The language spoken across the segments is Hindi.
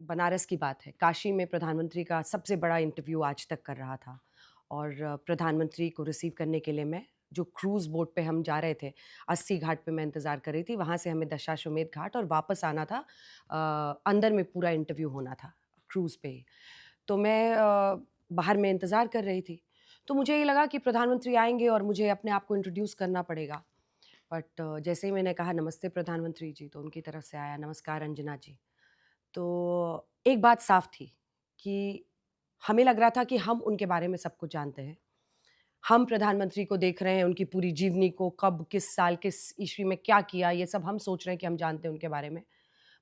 बनारस की बात है। काशी में प्रधानमंत्री का सबसे बड़ा इंटरव्यू आज तक कर रहा था और प्रधानमंत्री को रिसीव करने के लिए मैं जो क्रूज़ बोट पे हम जा रहे थे, 80 घाट पे मैं इंतज़ार कर रही थी, वहाँ से हमें दशाश्वमेध घाट और वापस आना था। अंदर में पूरा इंटरव्यू होना था, क्रूज़ पे ही। तो मैं बाहर में इंतज़ार कर रही थी। तो मुझे ये लगा कि प्रधानमंत्री आएँगे और मुझे अपने आप को इंट्रोड्यूस करना पड़ेगा। बट जैसे ही मैंने कहा नमस्ते प्रधानमंत्री जी, तो उनकी तरफ से आया नमस्कार अंजना जी। तो एक बात साफ थी कि हमें लग रहा था कि हम उनके बारे में सब कुछ जानते हैं। हम प्रधानमंत्री को देख रहे हैं, उनकी पूरी जीवनी को कब, किस साल, किस ईस्वी में क्या किया, ये सब हम सोच रहे हैं कि हम जानते हैं उनके बारे में।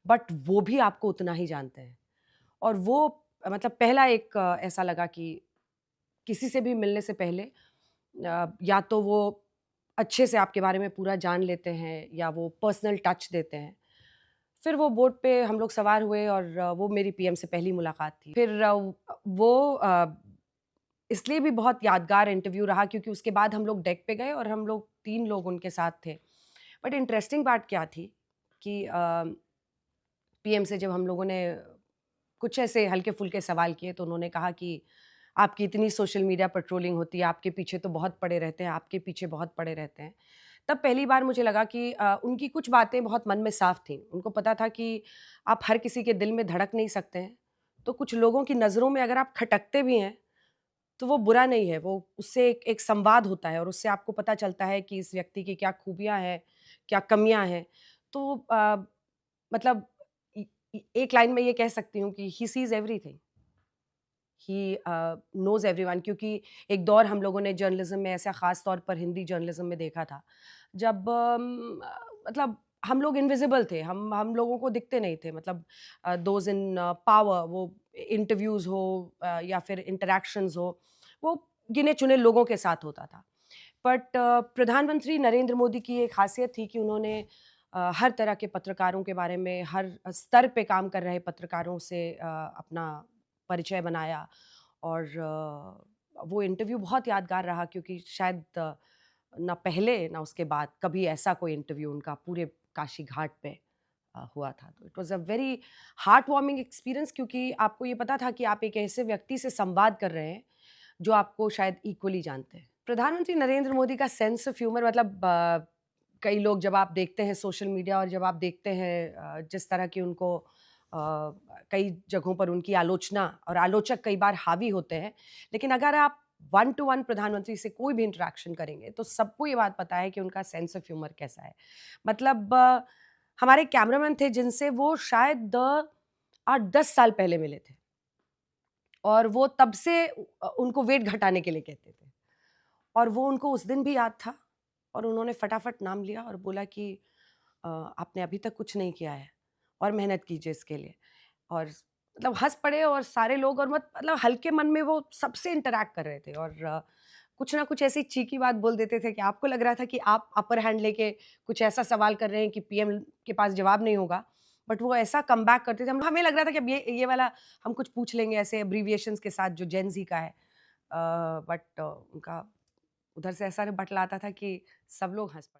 बट वो भी आपको उतना ही जानते हैं। और वो मतलब पहला एक ऐसा लगा कि किसी से भी मिलने से पहले या तो वो अच्छे से आपके बारे में पूरा जान लेते हैं या वो पर्सनल टच देते हैं। फिर वो बोट पे हम लोग सवार हुए और वो मेरी पीएम से पहली मुलाकात थी। फिर वो इसलिए भी बहुत यादगार इंटरव्यू रहा क्योंकि उसके बाद हम लोग डेक पे गए और हम लोग 3 लोग उनके साथ थे। बट इंटरेस्टिंग बात क्या थी कि पीएम से जब हम लोगों ने कुछ ऐसे हल्के-फुल्के सवाल किए तो उन्होंने कहा कि आपकी इतनी सोशल मीडिया पेट्रोलिंग होती है, आपके पीछे तो बहुत पड़े रहते हैं, आपके पीछे बहुत पड़े रहते हैं। तब पहली बार मुझे लगा कि उनकी कुछ बातें बहुत मन में साफ़ थीं। उनको पता था कि आप हर किसी के दिल में धड़क नहीं सकते हैं। तो कुछ लोगों की नज़रों में अगर आप खटकते भी हैं, तो वो बुरा नहीं है, वो उससे एक एक संवाद होता है और उससे आपको पता चलता है कि इस व्यक्ति की क्या खूबियाँ हैं, क्या कमियाँ हैं। तो मतलब इ इ एक लाइन में ये कह सकती हूँ कि ही seize everything. He knows everyone क्योंकि एक दौर हम लोगों ने जर्नलिज़्म में ऐसा ख़ास तौर पर हिंदी जर्नलिज़्म में देखा था, जब मतलब हम लोग इनविज़िबल थे, हम लोगों को दिखते नहीं थे मतलब दोज़ इन पावर वो इंटरव्यूज़ हो या फिर इंटरैक्शंस हो, वो गिने-चुने लोगों के साथ होता था। बट प्रधानमंत्री नरेंद्र मोदी की एक ख़ासियत थी कि उन्होंने हर तरह के पत्रकारों के बारे में, हर स्तर पे काम कर रहे पत्रकारों से अपना परिचय बनाया और वो इंटरव्यू बहुत यादगार रहा क्योंकि शायद ना पहले ना उसके बाद कभी ऐसा कोई इंटरव्यू उनका पूरे काशी घाट पे हुआ था। तो it was a very heart warming experience क्योंकि आपको ये पता था कि आप एक ऐसे व्यक्ति से संवाद कर रहे हैं, जो आपको शायद इक्वली जानते हैं। प्रधानमंत्री नरेंद्र मोदी का सेंस ऑफ ह्यूमर मतलब कई लोग जब आप देखते हैं सोशल मीडिया और जब आप देखते हैं जिस तरह की उनको कई जगहों पर उनकी आलोचना और आलोचक कई बार हावी होते हैं, लेकिन अगर आप वन टू वन प्रधानमंत्री से कोई भी इंटरैक्शन करेंगे, तो सबको ये बात पता है कि उनका सेंस ऑफ ह्यूमर कैसा है। मतलब हमारे कैमरामैन थे जिनसे वो शायद 8-10 साल पहले मिले थे और वो तब से उनको वेट घटाने के लिए कहते थे। और वो उनको उस दिन भी याद था और उन्होंने फटाफट नाम लिया और बोला कि आपने अभी तक कुछ नहीं किया है और मेहनत कीजिए इसके लिए। और मतलब हँस पड़े और सारे लोग और मतलब हल्के मन में वो सबसे इंटरैक्ट कर रहे थे और कुछ ना कुछ ऐसी चीकी बात बोल देते थे कि आपको लग रहा था कि आप अपर हैंड लेके कुछ ऐसा सवाल कर रहे हैं कि पीएम के पास जवाब नहीं होगा। बट वो ऐसा कमबैक करते थे, हमें लग रहा था कि अब ये वाला हम कुछ पूछ लेंगे ऐसे एब्रिविएशंस के साथ जो जेन ज़ी का है। बट उनका उधर से ऐसा बटलाता था कि सब लोग हँस पड़े।